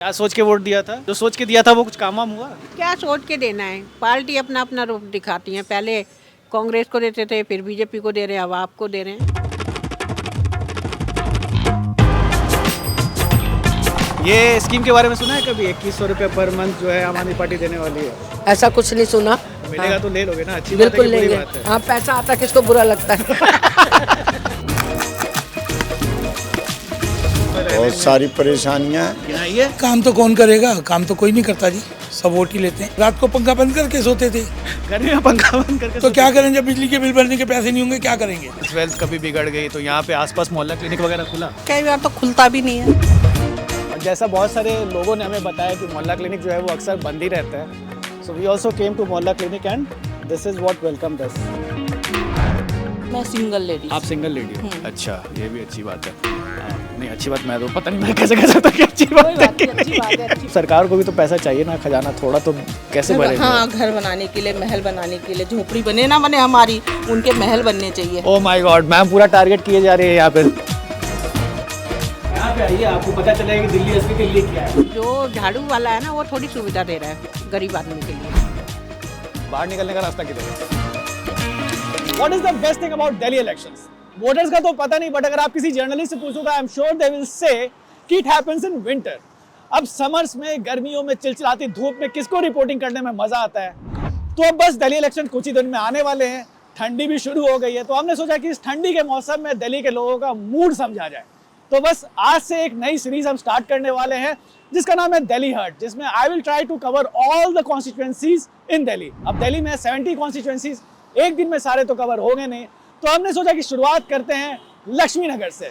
क्या सोच के वोट दिया था? जो सोच के दिया था वो कुछ काम वाम हुआ? क्या सोच के देना है? पार्टी अपना अपना रूप दिखाती है। पहले कांग्रेस को देते थे, फिर बीजेपी को दे रहे हैं, अब आपको दे रहे हैं। ये स्कीम के बारे में सुना है कभी? 2100 रुपये पर मंथ जो है आम आदमी पार्टी देने वाली है। ऐसा कुछ नहीं सुना। मिलेगा तो ले लोगे ना? अच्छी बात है बिल्कुल कि बुरी लेंगे। बात है? हाँ, पैसा आता किसको बुरा लगता है। बहुत सारी परेशानियां गिनाइए। काम तो कौन करेगा? काम तो कोई नहीं करता जी, सब वोट ही लेते हैं। रात को पंखा बंद करके सोते थे, गर्मी में पंखा बंद करके तो क्या करें? जब बिजली के बिल भरने के पैसे नहीं होंगे क्या करेंगे? वेल्थ कभी बिगड़ गई तो यहाँ पे आसपास मोहल्ला क्लिनिक वगैरह खुला। कई बार तो खुलता भी नहीं है। और जैसा बहुत सारे लोगों ने हमें बताया कि मोहल्ला क्लिनिक जो है वो अक्सर बंद ही रहता है। So we also came to Mohalla clinic and this is what welcomed us. मैं सिंगल लेडी। आप सिंगल लेडी हो? अच्छा, ये भी अच्छी बात है। नहीं, अच्छी बात मैं तो पता नहीं मैं कैसे कह सकता कि अच्छी बात है कि नहीं। सरकार को भी तो पैसा चाहिए ना, खजाना थोड़ा तो कैसे भरेंगे? हाँ, घर बनाने के लिए, महल बनाने के लिए, झोपड़ी बने ना बने हमारी, उनके महल बनने चाहिए। ओह माय गॉड, मैम पूरा टारगेट किए जा रहे हैं यहाँ पे। यहाँ पे आइए, आपको पता चलेगा कि दिल्ली असली दिल्ली क्या है। जो झाड़ू वाला है ना, वो थोड़ी सुविधा दे रहा है गरीब आदमी के लिए। बाहर निकलने का रास्ता किधर है? What is the best thing about Delhi elections? Voters का तो पता नहीं, बट अगर आप किसी जर्नलिस्ट से पूछोगे, I am sure they will say कि इट हैपेंस इन विंटर। अब समर्स में, गर्मियों में, चिलचिलाती धूप में किसको रिपोर्टिंग करने में मजा आता है? तो अब बस दिल्ली इलेक्शन कुछ ही दिन में आने वाले हैं, ठंडी भी शुरू हो गई है, तो हमने सोचा कि इस ठंडी के मौसम में दिल्ली के लोगों का मूड समझा जाए। तो बस आज से एक नई सीरीज हम स्टार्ट करने वाले हैं जिसका नाम है दिल्ली हर्ट, जिसमें I will try to cover all the constituencies in Delhi. अब दिल्ली में 70 कॉन्स्टिट्यूएंसीज, एक दिन में सारे तो कवर होंगे नहीं, तो हमने सोचा कि शुरुआत करते हैं लक्ष्मी नगर से।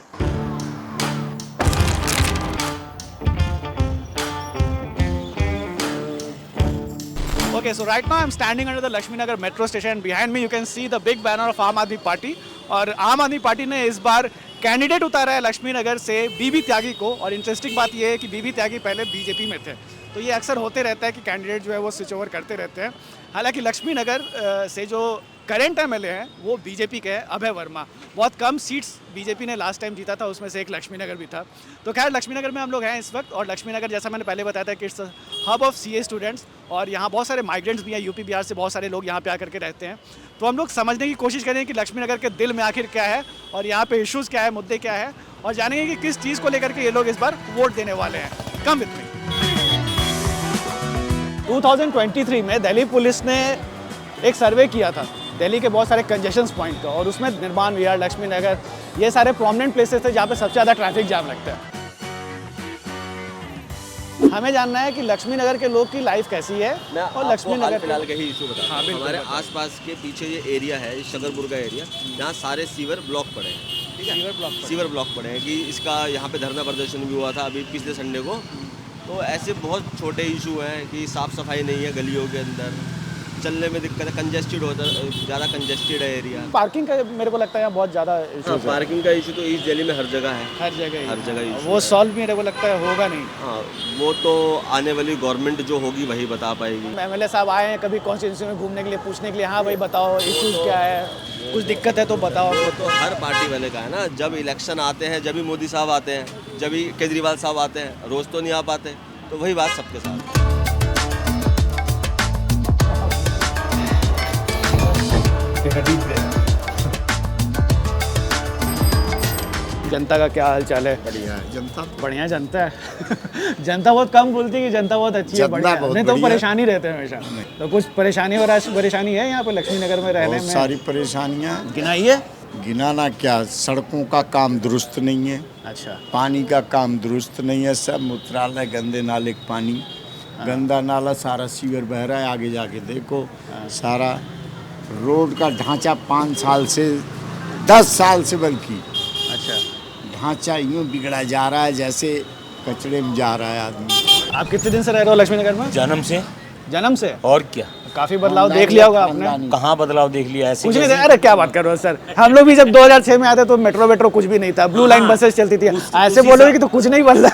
Okay, so right now I'm standing under the Lakshmi Nagar metro station and behind me you can see the big banner of Aam Aadmi Party। और आम आदमी पार्टी ने इस बार कैंडिडेट उतारा है लक्ष्मी नगर से बीबी त्यागी को। और इंटरेस्टिंग बात यह है कि बीबी त्यागी पहले बीजेपी में थे, तो ये अक्सर होते रहता है कि कैंडिडेट जो है वो स्विच ओवर करते रहते हैं। हालांकि लक्ष्मी नगर से जो करंट एमएलए हैं वो बीजेपी के हैं, अभय वर्मा। बहुत कम सीट्स बीजेपी ने लास्ट टाइम जीता था, उसमें से एक लक्ष्मी नगर भी था। तो खैर लक्ष्मी नगर में हम लोग हैं इस वक्त। और लक्ष्मी नगर, जैसा मैंने पहले बताया था कि it's hub of CA students, और यहाँ बहुत सारे माइग्रेंट्स भी हैं, यूपी बिहार से बहुत सारे लोग यहाँ पे आकर के रहते हैं। तो हम लोग समझने की कोशिश करें कि लक्ष्मी नगर के दिल में आखिर क्या है और यहाँ पे इश्यूज़ क्या है, मुद्दे क्या है, और जानेंगे कि किस चीज़ को लेकर के ये लोग इस बार वोट देने वाले हैं। Come with me. 2023 में दिल्ली पुलिस ने एक सर्वे किया था दिल्ली के बहुत सारे कंजेशन पॉइंट का, और उसमें निर्माण विहार, लक्ष्मी नगर, ये सारे प्रोमिनेंट प्लेसेस थे जहाँ पे सबसे ज़्यादा ट्रैफिक जाम लगता है। हमें जानना है कि लक्ष्मी नगर के लोग की लाइफ कैसी है और लक्ष्मी नगर फिलहाल का ही इशू बता। हाँ, हमारे आसपास के पीछे ये एरिया है, शकरपुर का एरिया, यहाँ सारे सीवर ब्लॉक पड़े हैं। ठीक है, सीवर ब्लॉक पड़े हैं कि इसका यहाँ पे धरना प्रदर्शन भी हुआ था अभी पिछले संडे को। तो ऐसे बहुत छोटे इशू हैं कि साफ़ सफाई नहीं है गलियों के अंदर, चलने में दिक्कत है, कंजेस्टेड होता है, ज़्यादा कंजेस्टेड है एरिया। पार्किंग का मेरे को लगता है यहाँ बहुत ज़्यादा इशू है। पार्किंग का इशू तो ईस्ट दिल्ली में हर जगह है, हर जगह इशू वो सॉल्व मेरे को लगता है होगा नहीं। हाँ, वो तो आने वाली गवर्नमेंट जो होगी वही बता पाएगी। एमएलए साहब आए हैं कभी कॉन्स्टिट्यूंसी में घूमने के लिए, पूछने के लिए, हाँ भाई बताओ इशूज़ क्या है, कुछ दिक्कत है तो बताओ। वो तो हर पार्टी वाले का है ना, जब इलेक्शन आते हैं जब भी मोदी साहब आते हैं, जब भी केजरीवाल साहब आते हैं, रोज़ तो नहीं आ पाते, तो वही बात सबके साथ। जनता का क्या हाल चाल है? बढ़िया है। जनता बढ़िया जनता है। जनता बहुत कम बोलती है कि जनता बहुत अच्छी है, बढ़िया है। नहीं तो परेशानी रहते हैं हमेशा। तो कुछ परेशानी है यहाँ पे लक्ष्मी नगर में रहने में? बहुत सारी परेशानियां। गिनाइए। गिनाना क्या, सड़कों का काम दुरुस्त नहीं है। अच्छा। पानी का काम दुरुस्त नहीं है, सब मूत्रालय, गंदे नाले का पानी, गंदा नाला, सारा सीवर बह रहा है। आगे जाके देखो, सारा रोड का ढांचा 5 साल से 10 साल से बल्कि अच्छा ढांचा यूँ बिगड़ा जा रहा है जैसे कचड़े में जा रहा है आदमी। आप कितने दिन से रह रहे हो लक्ष्मी नगर में? जन्म से? और क्या, काफी बदलाव देख लिया होगा आपने। कहाँ बदलाव देख लिया? ऐसे कुछ नहीं। अरे क्या बात कर रहे हो सर, हम लोग भी जब 2006 में आते तो मेट्रो कुछ भी नहीं था, ब्लू लाइन बसेस चलती थी। ऐसे बोलोगे कि तो कुछ नहीं बदला।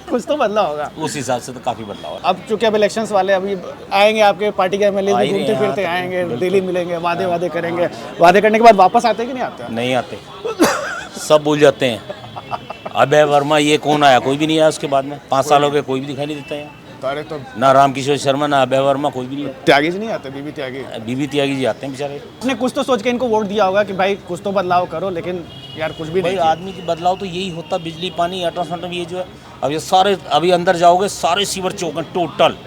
कुछ तो बदला होगा। उस हिसाब से तो काफी बदलाव है। अब चूंकि अब इलेक्शंस वाले अभी आएंगे, आपके पार्टी के एमएलए भी घूमते फिरते आएंगे, दिल्ली मिलेंगे, वादे करेंगे। वादे करने के बाद वापस आते कि नहीं आते? नहीं आते, सब भूल जाते हैं। अभय वर्मा ये कौन आया? कोई भी नहीं आया उसके बाद में। 5 साल हो गए, कोई भी दिखाई नहीं देता है। अरे तो ना रामकिशोर शर्मा, ना अभय वर्मा, कोई भी नहीं। त्यागी जी नहीं आते, बीबी त्यागी। बीबी त्यागी जी आते हैं बेचारे। आपने कुछ तो सोच के इनको वोट दिया होगा कि भाई कुछ तो बदलाव करो, लेकिन यार कुछ भी भाई नहीं किया। आदमी की बदलाव तो यही होता, बिजली पानी अल्ट्रासाउंड ये जो है। अब ये सारे अभी अंदर जाओगे सारे सीवर चौक हैं टोटल।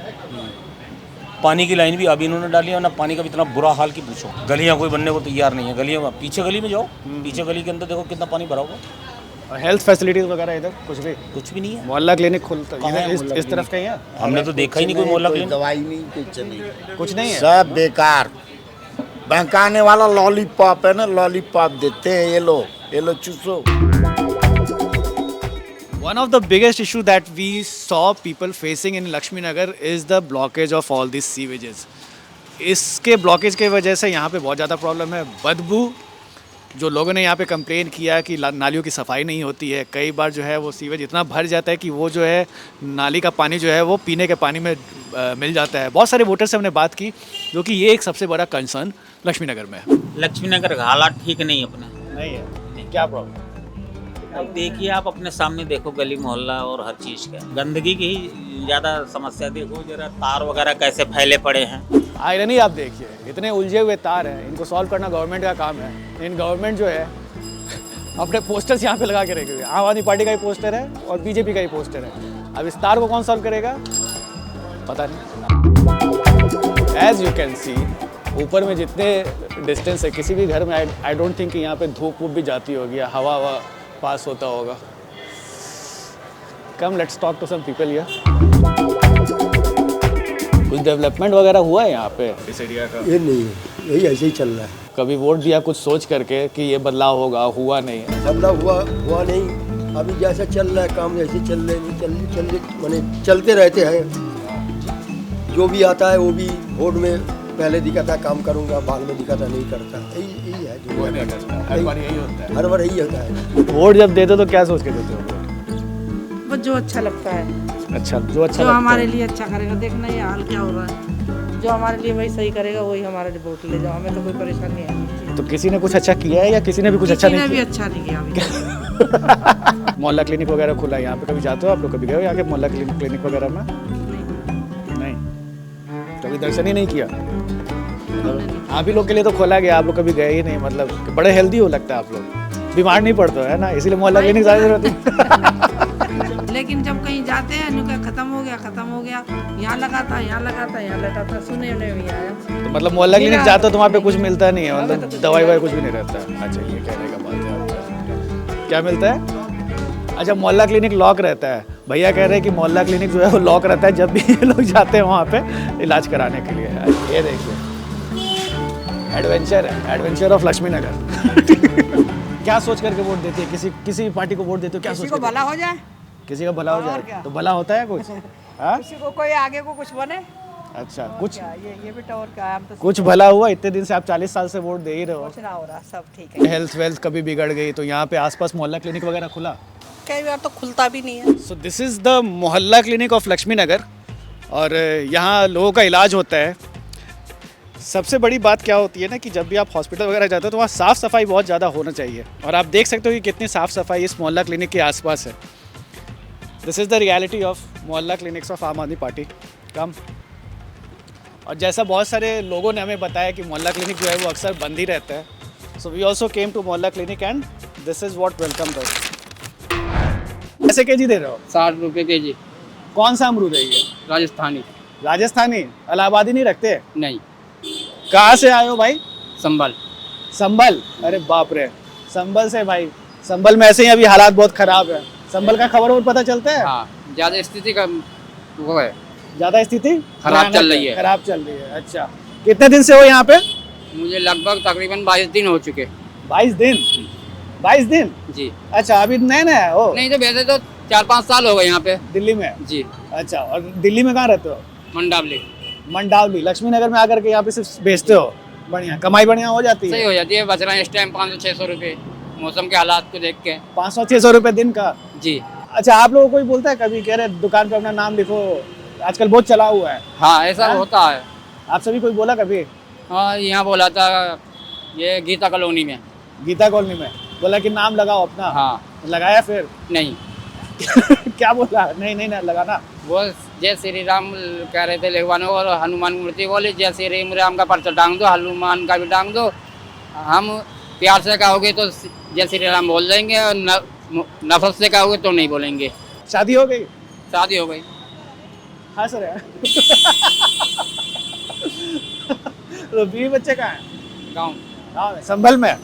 पानी की लाइन भी अभी इन्होंने डाली है ना, पानी का भी इतना बुरा हाल की पूछो। गलियां कोई बनने को तैयार नहीं है। गलियों में पीछे गली में जाओ, पीछे गली के अंदर देखो कितना पानी भरा हुआ। और हेल्थ फैसिलिटीज वगैरह इधर कुछ भी नहीं है। मोहल्ला क्लिनिक खुलता कहाँ है इस तरफ कहीं है? हमने तो देखा ही नहीं कोई मोहल्ला कोई क्लिनिक। दवाई नहीं, कुछ नहीं है। सब बेकार। बहकाने वाला लॉलीपॉप है ना, लॉलीपॉप देते हैं ये लो चूसो। One of the biggest issue that we saw people facing in Lakshmi Nagar is the blockage of all these sewages. इसके ब्लॉकेज के वजह से यहाँ पे बहुत ज़्यादा प्रॉब्लम है। बदबू, जो लोगों ने यहाँ पे कंप्लेन किया कि नालियों की सफाई नहीं होती है। कई बार जो है वो सीवेज इतना भर जाता है कि वो जो है नाली का पानी जो है वो पीने के पानी में मिल जाता है। बहुत सारे वोटर से हमने बात की, जो कि ये एक सबसे बड़ा कंसर्न लक्ष्मी नगर में है। लक्ष्मी नगर का हालात ठीक नहीं अपने। नहीं है, क्या प्रॉब्लम? अब देखिए आप अपने सामने देखो, गली मोहल्ला और हर चीज़ का गंदगी की ही ज़्यादा समस्या। देखो जरा तार वगैरह कैसे फैले पड़े हैं। आयरनी आप देखिए, इतने उलझे हुए तार हैं, इनको सॉल्व करना गवर्नमेंट का काम है। इन गवर्नमेंट जो है अपने पोस्टर्स यहाँ पे लगा के रखे हुए। आम आदमी पार्टी का ही पोस्टर है और बीजेपी का ही पोस्टर है। अब इस तार को कौन सॉल्व करेगा पता नहीं। एज यू कैन सी, ऊपर में जितने डिस्टेंस है, किसी भी घर में आई डोंट थिंक कि यहाँ पे धूप वूप भी जाती होगी या हवा पास होता होगा। Come let's talk to some people here. कुछ डेवलपमेंट वगैरह हुआ है यहाँ पे इस एरिया का? ये नहीं है, यही ऐसे ही चल रहा है। कभी वोट दिया कुछ सोच करके कि ये बदलाव होगा? हुआ नहीं है। बदलाव हुआ नहीं। अभी जैसा चल रहा है काम वैसे चल रहे माने चलते रहते हैं। जो भी आता है वो भी वोट में पहले दिखाता है काम करूंगा, बाद में दिखाता नहीं करता। यही है जो हर बार यही होता है। हर बार यही होता है। वोट जब देते हो तो क्या सोच के देते हो? वो जो अच्छा लगता है, अच्छा जो अच्छा जो लगता हमारे है। लिए अच्छा करेगा। देखना ये हाल क्या हो रहा है, जो हमारे लिए वही सही करेगा वही हमारे लिए वोट ले जाओ। हमें तो कोई परेशानी है। तो किसी ने कुछ अच्छा किया है या किसी ने भी कुछ अच्छा किसी नहीं ने भी किया? अच्छा नहीं किया अभी। मोहल्ला क्लिनिक वगैरह खुला है यहाँ पे, कभी जाते हो आप लोग? कभी गए हो यहाँ के मोहल्ला क्लिनिक वगैरह में? नहीं, कभी दर्शन ही नहीं किया। आप ही लोग के लिए तो खोला गया, आप लोग कभी गए ही नहीं। मतलब कि बड़े हेल्दी हो लगता है आप लोग, बीमार नहीं पड़ते है ना, इसीलिए मोहल्ला क्लिनिक ज़्यादा जरूरत है। लेकिन जब कहीं जाते हैं नुका खत्म हो गया, यहाँ लगाता यहाँ लगाता सुने भी आया। तो मतलब मोहल्ला क्लिनिक जाते हो तो वहाँ पे कुछ मिलता नहीं है? मतलब दवाई ववाई कुछ भी नहीं रहता है? अच्छा, ये कहने का बात है आपका। क्या मिलता है? अच्छा, मोहल्ला क्लिनिक लॉक रहता है। भैया कह रहे हैं कि मोहल्ला क्लिनिक जो है वो लॉक रहता है जब भी ये लोग जाते हैं वहाँ पे इलाज कराने के लिए। ये देखिए, एडवेंचर ऑफ लक्ष्मी नगर। क्या सोच करके वोट देते हैं? किसी पार्टी को वोट देते हो? क्या सोच किसी को भला हो जाए, किसी का भला हो जाए तो भला होता है कुछ? हाँ, किसी को कोई आगे को कुछ बने। अच्छा, कुछ ये भी टॉवर का हम तो कुछ भला हुआ? इतने दिन से आप 40 साल से वोट दे ही रहे हो। कुछ ना हो रहा, सब ठीक है। हेल्थ वेल्थ कभी बिगड़ गई तो यहाँ पे आसपास मोहल्ला क्लिनिक वगैरह खुला? कई बार तो खुलता भी नहीं है। सो दिस इज़ द मोहल्ला क्लिनिक ऑफ लक्ष्मी नगर और यहाँ लोगों का इलाज होता है। सबसे बड़ी बात क्या होती है ना कि जब भी आप हॉस्पिटल वगैरह जाते हो तो वहाँ साफ़ सफाई बहुत ज़्यादा होना चाहिए, और आप देख सकते हो कि कितनी साफ़ सफाई इस मोहल्ला क्लिनिक के आसपास है। This is the reality of मोहल्ला क्लिनिक्स ऑफ आम आदमी पार्टी। कम और जैसा बहुत सारे लोगों ने हमें बताया कि मोहल्ला क्लिनिक जो है वो अक्सर बंद ही रहता है। So we also came to Mohalla clinic and this is what welcome us. कैसे केजी दे रहे हो? 60 रुपए केजी। कौन सा अमरूद है ये? राजस्थानी। राजस्थानी? इलाहाबादी नहीं रखते? नहीं। कहाँ से आए हो भाई? संभल। संभल? अरे बाप रे, संभल से भाई। संभल में ऐसे ही अभी हालात बहुत खराब है। संभल का खबर और पता चलता है? हाँ, ज्यादा स्थिति का वो है, ज्यादा स्थिति खराब चल रही है। खराब चल रही है। अच्छा, कितने दिन से हो यहाँ पे? मुझे लगभग तकरीबन 22 दिन हो चुके। 22 दिन? 22 दिन? जी। अच्छा, अभी नए नए हो? नहीं तो वैसे तो 4-5 साल हो गए यहाँ पे। दिल्ली में? जी। अच्छा, और दिल्ली में कहाँ रहते हो? मंडावली। मंडावली। लक्ष्मी नगर में आकर के यहाँ पे सिर्फ बेचते हो? बढ़िया कमाई बढ़िया हो जाती है? सही हो जाती है, बच रहा है इस टाइम 500-600 रुपये मौसम के हालात को देख के। 500-600 रुपये दिन का? जी। अच्छा, आप लोगों को कोई बोलता है कभी, कह रहे दुकान पे अपना नाम लिखो, आजकल बहुत चला हुआ है? हाँ, ऐसा होता है। आप सभी कोई बोला कभी? हाँ, यहाँ बोला था ये गीता कॉलोनी में। गीता कॉलोनी में? बोला कि नाम लगाओ अपना। हाँ। लगाया फिर? नहीं, क्या बोला? नहीं नहीं ना लगाना। वो जय श्री राम कह रहे थे लिखवाने को, और हनुमान मूर्ति बोले जय श्री राम का पर्चा टांग दो, हनुमान का भी टांग दो। हम प्यार से कहोगे तो जय श्री राम बोल देंगे, और नफरत से कहोगे तो नहीं बोलेंगे। शादी हो गई? शादी हो गई। हाँ सर है। तो बीवी बच्चे कहाँ हैं? गाँव गाँव में, संभल में।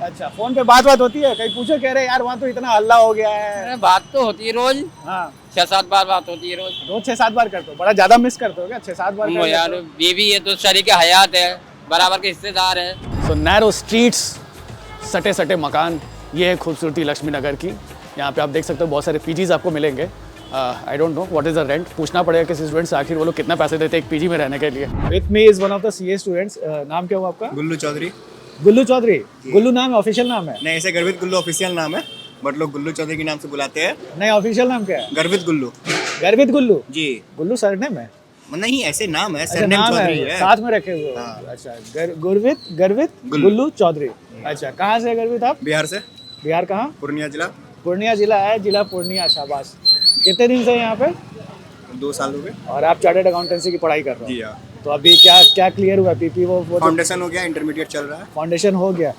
अच्छा, फोन पे बात होती है? कहीं पूछो, कह रहे यार वहाँ तो इतना हल्ला हो गया है। बात तो होती है रोज। हाँ, 6-7 बार बात होती है रोज। रोज 6-7 बार करते हो? बड़ा ज्यादा मिस करते हो क्या? 6-7 बार वो यार बीवी है तो शरीक हयात है, बराबर के हिस्सेदार है। सो नैरो स्ट्रीट्स, सटे सटे मकान, ये है खूबसूरती लक्ष्मी नगर की। यहाँ पे आप देख सकते हो बहुत सारे पीजीज आपको मिलेंगे। I don't know what is the rent, पूछना पड़ेगा किसी स्टूडेंट से आखिर वो लोग कितना पैसे देते हैं एक पीजी में रहने के लिए। With me is one of the CA students. नाम क्या हुआ आपका? गुल्लू चौधरी। गुल्लू चौधरी? गुल्लू नाम है, ऑफिशियल नाम है? नहीं, ऐसे गर्वित गुल्लू ऑफिशियल नाम है, बट लोग गुल्लू चौधरी के नाम से बुलाते हैं। नहीं, ऑफिशियल नाम क्या है? गर्वित गुल्लू। गर्वित गुल्लू जी। गुल्लू सरनेम है? नहीं, ऐसे नाम है, अच्छा, सरनेम नाम चौधरी है है। साथ में रखे हुए। अच्छा, गर्वित गुल्लू चौधरी। अच्छा, कहाँ से है गर्वित आप? बिहार से। बिहार कहाँ? पूर्णिया जिला। पूर्णिया जिला है, जिला पूर्णिया। शाबाश। कितने दिन से यहाँ पे? 2 साल हो गए। और आप चार्टर्ड अकाउंटेंसी की पढ़ाई कर रहे हो? जी हाँ। तो अभी क्या क्या क्लियर हुआ? पीपी वो फाउंडेशन हो गया, इंटरमीडिएट चल रहा है। फाउंडेशन हो गया।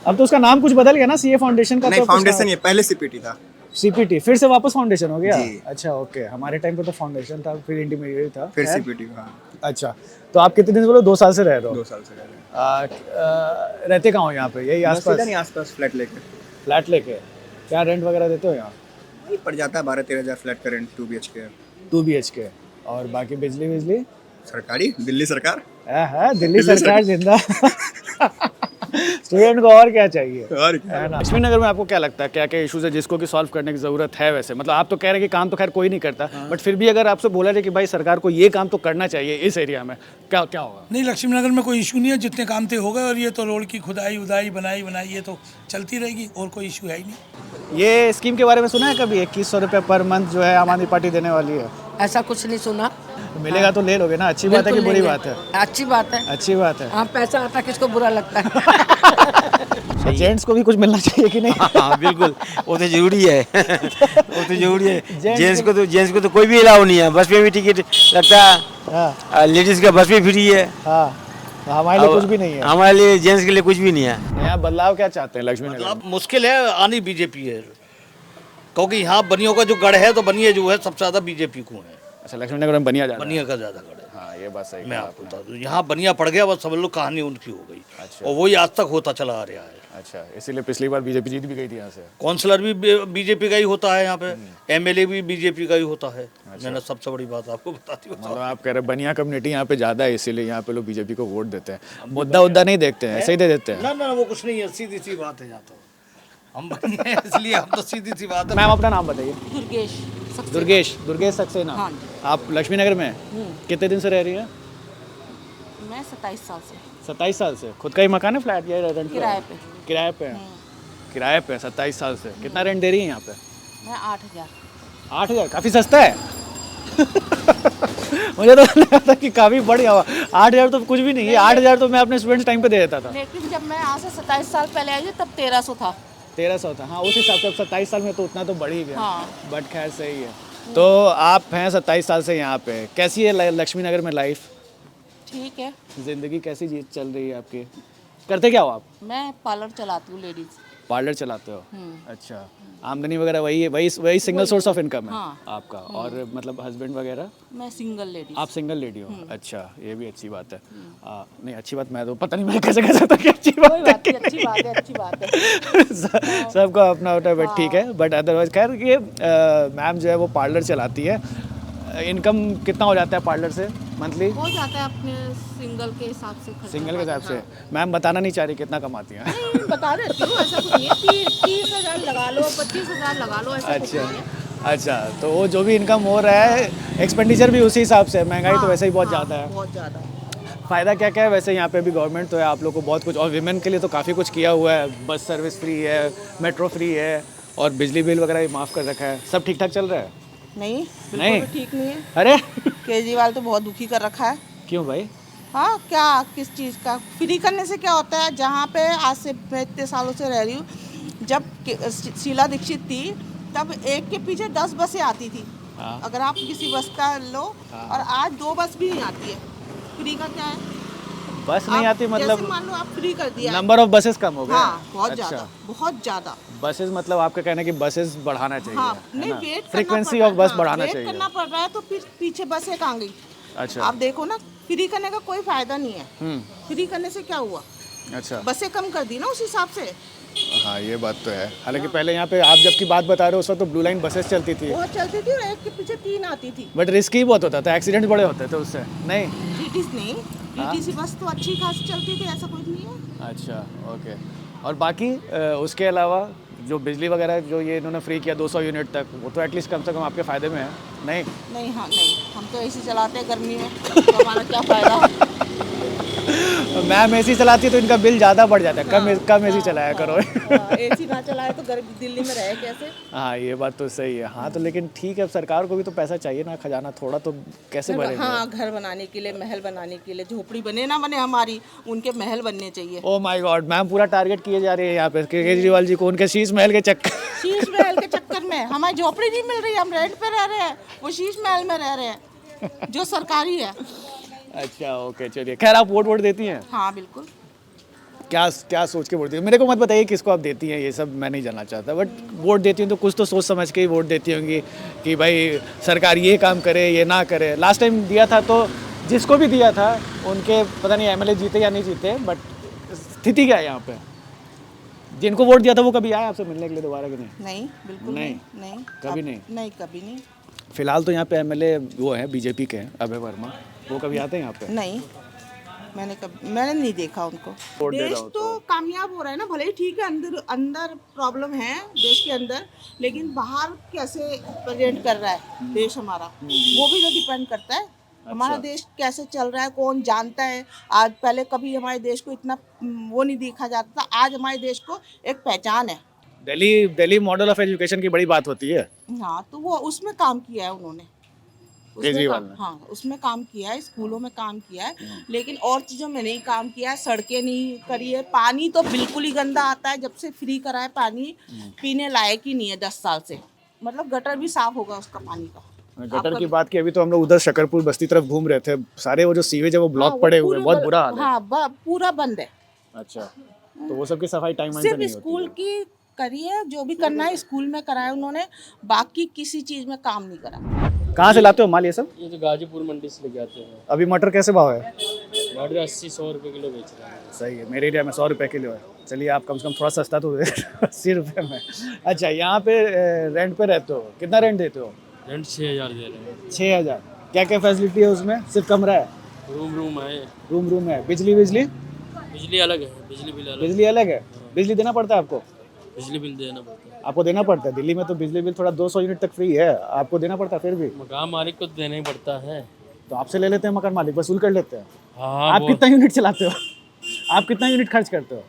अब तो उसका नाम कुछ बदल गया ना, सीए फाउंडेशन का? नहीं, तो फाउंडेशन ये पहले सीपीटी था। सीपीटी फिर से वापस फाउंडेशन हो गया? जी। अच्छा, ओके। हमारे टाइम पे तो फाउंडेशन था, फिर इंटरमीडिएट था, फिर सीपीटी। हाँ। अच्छा, तो आप कितने दिन से बोलो? 2 साल से रह रहे हो? 2 साल से रह रहे हैं। रहते कहाँ हो यहाँ पे? यही आसपास? नहीं, आसपास फ्लैट लेके। फ्लैट लेके? क्या रेंट वगैरह देते हो यहाँ? वही पड़ जाता है 12-13 हज़ार फ्लैट का रेंट, 2 BHK। 2 BHK। और बाकी बिजली सरकारी, दिल्ली सरकार। है दिल्ली सरकार जिंदा। स्टूडेंट को और क्या चाहिए? और क्या है ना। लक्ष्मी नगर में आपको क्या लगता है, क्या क्या इश्यूज है जिसको कि सॉल्व करने की जरूरत है? वैसे मतलब आप तो कह रहे हैं कि काम तो खैर कोई नहीं करता, बट फिर भी अगर आपसे बोला जाए कि भाई सरकार को ये काम तो करना चाहिए इस एरिया में, क्या क्या होगा? नहीं, लक्ष्मी नगर में कोई इशू नहीं है, जितने काम थे हो गए, और ये तो रोड की खुदाई उदाई बनाई ये तो चलती रहेगी, और कोई इशू है ही नहीं। ये स्कीम के बारे में सुना है कभी? 2100 रुपये पर मंथ जो है आम आदमी पार्टी देने वाली है। ऐसा कुछ नहीं सुना। मिलेगा तो ले लोगे ना? अच्छी बात है कि बुरी बात है? अच्छी बात है। अच्छी बात है। हाँ, पैसा आता किसको बुरा लगता है? जेंट्स को भी कुछ मिलना चाहिए कि नहीं? हाँ बिल्कुल, वो तो जरूरी है। वो तो जरूरी है। जेंट्स को तो कोई भी अलाउ नहीं है। बस में भी टिकट लगता है, लेडीज का बस में फ्री है। हाँ, हमारे लिए कुछ भी नहीं है। हमारे लिए जेंट्स के लिए कुछ भी नहीं है। यहाँ बदलाव क्या चाहते हैं लक्ष्मी नगर? मुश्किल है, आनी बीजेपी है, क्योंकि यहाँ बनियों का जो गढ़ है, तो बनिया जो है सबसे ज्यादा बीजेपी को है। अच्छा, लक्ष्मी नगर में बनिया का ज्यादा गढ़ है। हाँ, ये बात सही। मैं आपको बता दूं, यहाँ बनिया पड़ गया, बस सब लोग कहानी उनकी हो गई। अच्छा। और वही आज तक होता चला आ रहा है। अच्छा, इसीलिए पिछली बार बीजेपी जीत भी गई थी यहाँ से। काउंसलर भी बीजेपी का ही होता है यहाँ पे, MLA भी बीजेपी का ही होता है। मैंने सबसे बड़ी बात आपको बता दी। मतलब आप कह रहे हैं बनिया कम्युनिटी यहाँ पे ज्यादा है, इसीलिए यहाँ पे लोग बीजेपी को वोट देते हैं। मुद्दा नहीं देखते हैं, ऐसे ही दे देते हैं। ना वो कुछ नहीं है, सीधी सी बात है। यहाँ तो हम बनिया हैं, इसलिए हम तो सीधी सी बात है। मैम अपना नाम बताइए। दुर्गेश सक्सेना। हाँ। आप लक्ष्मी नगर में कितने दिन से रह रही हैं? मैं 27 साल से। 27 साल से? खुद का ही मकान है, फ्लैट या रेंट? किराए पे। किराए पे? किराए पे 27 साल से। कितना रेंट दे रही हैं यहाँ पे? मैं 8,000। 8,000? काफ़ी सस्ता है। मुझे तो लगा था कि काफ़ी बढ़िया हुआ। 8,000 तो कुछ भी नहीं है। 8,000 तो मैं अपने स्टूडेंट्स टाइम पे दे देता था। लेकिन जब मैं आज से 27 साल पहले आई थी तब 1300 था। 1300 था? हाँ, उस हिसाब से 27 साल में तो उतना तो बढ़ ही गया। हाँ। बट खैर सही है। तो आप हैं 27 साल से यहाँ पे, कैसी है लक्ष्मी नगर में लाइफ? ठीक है। जिंदगी कैसी चल रही है आपकी? करते क्या हो आप? मैं पार्लर चलाती हूँ, लेडीज पार्लर चलाते हो? अच्छा, आमदनी वगैरह वही है? वही सिंगल सोर्स ऑफ इनकम है? हाँ। आपका? और मतलब हस्बैंड वगैरह? मैं सिंगल लेडी। आप सिंगल लेडी हो? अच्छा, ये भी अच्छी बात है। नहीं, अच्छी बात, मैं तो पता नहीं मैं कैसे कह सकता कि अच्छी बात है। अच्छी बात है। सबको अपना होता है, बट ठीक है। बट अदरवाइज खैर ये मैम जो है वो पार्लर चलाती है। इनकम कितना हो जाता है पार्लर से मंथली? हो जाता है अपने सिंगल के हिसाब से। सिंगल के हिसाब से? मैम बताना नहीं चाह रही कितना कमाती हैं? नहीं, बता देती हूँ, ऐसा कुछ नहीं है। 30,000 लगा लो, 25,000 लगा लो, ऐसा कुछ नहीं है। अच्छा, तो वो जो भी इनकम हो रहा है, एक्सपेंडिचर भी उसी हिसाब से? महंगाई तो वैसे ही बहुत ज़्यादा है। बहुत ज़्यादा। फ़ायदा क्या क्या है वैसे यहाँ पे भी? गवर्नमेंट तो है, आप लोग को बहुत कुछ, और विमेन के लिए तो काफ़ी कुछ किया हुआ है। बस सर्विस फ्री है, मेट्रो फ्री है, और बिजली बिल वगैरह भी माफ़ कर रखा है। सब ठीक ठाक चल रहा है? नहीं, नहीं? बिल्कुल ठीक नहीं है। अरे केजरीवाल तो बहुत दुखी कर रखा है। क्यों भाई? हाँ, क्या किस चीज़ का फ्री करने से क्या होता है? जहाँ पे आज से मैं इतने सालों से रह रही हूँ, जब शीला दीक्षित थी तब एक के पीछे 10 बसें आती थी। अगर आप किसी बस का लो, और आज 2 बस भी नहीं आती है। फ्री का क्या है? बस नहीं आती मतलब जैसे मान लो आप फ्री कर दिया, नंबर ऑफ बसेस कम हो गए। हाँ, बहुत ज़्यादा, बहुत ज़्यादा बसेस, मतलब आपका कहना है कि बसेस बढ़ाना चाहिए। हाँ, नहीं, वेट फ्रीक्वेंसी ऑफ बस बढ़ाना चाहिए। वेट करना पड़ रहा है तो फिर पीछे बसें कहाँ गई? अच्छा, आप देखो ना, फ्री करने का कोई फायदा नहीं है। फ्री करने से क्या हुआ? अच्छा, बसें कम कर दी ना उस हिसाब से। हाँ ये बात तो है। हालांकि पहले यहाँ पे आप जबकि बात बता रहे हो उस वक्त तो ब्लू लाइन बसेस चलती थी, बहुत चलती थी, और एक के पीछे 3 आती थी। बट रिस्की बहुत होता था, एक्सीडेंट बड़े होते थे उससे। नहीं डीटीसी नहीं, डीटीसी बस तो अच्छी खासी चलती थी, ऐसा कुछ नहीं है। अच्छा, ओके। और बाकी उसके अलावा जो बिजली वगैरह जो ये इन्होंने फ्री किया 200 यूनिट तक, वो तो एटलीस्ट कम से कम आपके फ़ायदे में है। नहीं नहीं, हाँ नहीं, हम तो एसी चलाते हैं गर्मी में, तो हमारा क्या फ़ायदा? मैम एसी चलाती है तो इनका बिल ज़्यादा बढ़ जाता है। कम एसी चलाया करो। एसी ना चलाए तो दिल्ली में रहे कैसे? हाँ ये बात तो सही है। हाँ तो लेकिन ठीक है, सरकार को भी तो पैसा चाहिए ना, खजाना थोड़ा तो कैसे भरेंगे? हाँ, घर बनाने के लिए, महल बनाने के लिए, झोपड़ी बने ना बने हमारी, उनके महल बनने चाहिए। ओह माय गॉड, मैम पूरा टारगेट किए जा रही है यहाँ पे केजरीवाल जी को, उनके शीश महल के चक्कर में हमारी झोपड़ी नहीं मिल रही, हम रेंट पे रह रहे हैं, वो शीश महल में रह रहे हैं जो सरकारी है। अच्छा, ओके, चलिए। खैर आप वोट देती हैं? हाँ बिल्कुल। क्या सोच के वोट देती हैं? मेरे को मत बताइए किसको आप देती हैं, ये सब मैं नहीं जानना चाहता, बट वोट देती हूँ तो कुछ तो सोच समझ के ही वोट देती होंगी कि भाई सरकार ये काम करे, ये ना करे। लास्ट टाइम दिया था तो जिसको भी दिया था उनके पता नहीं एमएलए जीते या नहीं जीते, बट स्थिति क्या है यहाँ पे? जिनको वोट दिया था वो कभी आए आपसे मिलने के लिए दोबारा कि नहीं? नहीं, बिल्कुल नहीं, कभी नहीं। नहीं, कभी नहीं। फिलहाल तो यहाँ पे एमएलए वो हैं बीजेपी के, अभय वर्मा, वो कभी आते हैं यहाँ पे? नहीं, मैंने नहीं देखा उनको। देश तो कामयाब हो रहा है ना, भले ही ठीक है, अंदर प्रॉब्लम है देश के अंदर, लेकिन बाहर कैसे प्रेजेंट कर रहा है देश हमारा, वो भी तो डिपेंड करता है। हमारा देश कैसे चल रहा है कौन जानता है। आज पहले कभी हमारे देश को इतना वो नहीं देखा जाता था, आज हमारे देश को एक पहचान है। दिल्ली मॉडल ऑफ एजुकेशन की बड़ी बात होती है। हाँ, तो वो उसमें काम किया है उन्होंने, केजरीवाल ने। हाँ, उसमें काम किया है, स्कूलों में काम किया है, लेकिन और चीज़ों में नहीं काम किया है। सड़कें नहीं करी है, पानी तो बिल्कुल ही गंदा आता है। जब से फ्री करा है पानी पीने लायक ही नहीं है 10 साल से। मतलब गटर भी साफ होगा उसका पानी का। गटर की बात की, अभी तो हम लोग उधर शकरपुर बस्ती तरफ घूम रहे थे, सारे वो जो सीवेज है वो ब्लॉक पड़े हुए हैं, बहुत बुरा हाल है। हाँ, पूरा बंद है। अच्छा, तो वो सब की सफाई टाइम सिर्फ स्कूल की करी है, जो भी करना है स्कूल में कराया उन्होंने, बाकी किसी चीज में काम नहीं करा। कहाँ से लाते हो माल ये सब? ये तो गाजीपुर मंडी से लेके आते हैं। अभी मटर कैसे भाव है? मटर 80-100 रुपये किलो बेच रहे हैं। सही है, मेरे एरिया में 100 रुपये किलो है। चलिए आप कम से कम थोड़ा सस्ता तो 80 रुपये में। अच्छा, यहाँ पे रेंट पे रहते हो, कितना रेंट देते हो? रेंट 6000 दे रहे हैं। 6000? क्या क्या फैसिलिटी है उसमें? सिर्फ कमरा है? रूम है। रूम है। बिजली अलग है, बिजली अलग है। बिजली देना पड़ता है आपको? बिजली बिल देना पड़ता है। आपको देना पड़ता है? दिल्ली में तो बिजली बिल थोड़ा 200 यूनिट तक फ्री है, आपको देना पड़ता है फिर भी? मकान मालिक को देना ही पड़ता है। तो आपसे ले लेते हैं मकान मालिक, वसूल कर लेते हैं। हाँ, आप कितना यूनिट चलाते हो? आप कितना यूनिट खर्च करते हो?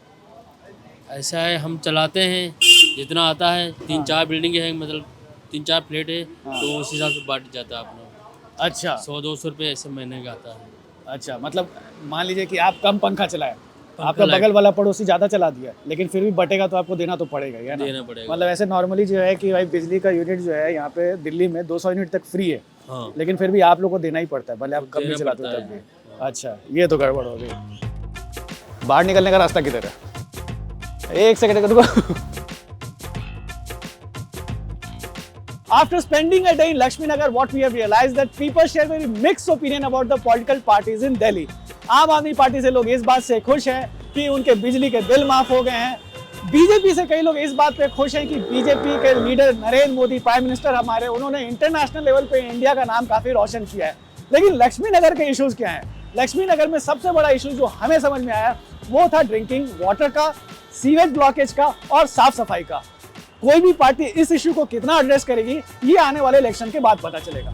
ऐसा है, हम चलाते हैं जितना आता है। 3-4 बिल्डिंग है, मतलब 3-4 फ्लैट है, तो उस हिसाब से बांट जाता है अपना। अच्छा, 100-200 रुपये ऐसे महीने का आता है। अच्छा, मतलब मान लीजिए कि आप कम पंखा चलाए, आपका बगल वाला पड़ोसी ज़्यादा चला दिया, लेकिन फिर भी बटेगा तो आपको देना तो पड़ेगा, है ना? देना पड़ेगा। मतलब ऐसे नॉर्मली जो है कि भाई बिजली का यूनिट जो है यहाँ पे दिल्ली में 200 यूनिट तक फ्री है। हाँ। लेकिन फिर भी आप लोग को देना ही पड़ता है, भले आप कम भी चलाते हो तब भी। अच्छा, ये तो गड़बड़ हो गई। बाहर निकलने का रास्ता किधर है? एक सेकंड रुको। After spending a day in Lakshmi Nagar, what we have realized that people share very mixed opinion about the political parties in Delhi. आम आदमी पार्टी से लोग इस बात से खुश हैं कि उनके बिजली के बिल माफ हो गए हैं। बीजेपी से कई लोग इस बात पे खुश हैं कि बीजेपी के leader Narendra Modi, prime minister हमारे, उन्होंने इंटरनेशनल लेवल पे इंडिया का नाम काफी रोशन किया है। लेकिन लक्ष्मी नगर के इश्यूज क्या हैं? लक्ष्मी नगर में सबसे बड़ा इशू जो हमें समझ में आया वो था ड्रिंकिंग वाटर का, सीवेज ब्लॉकेज का और साफ सफाई का। कोई भी पार्टी इस इशू को कितना एड्रेस करेगी ये आने वाले इलेक्शन के बाद पता चलेगा।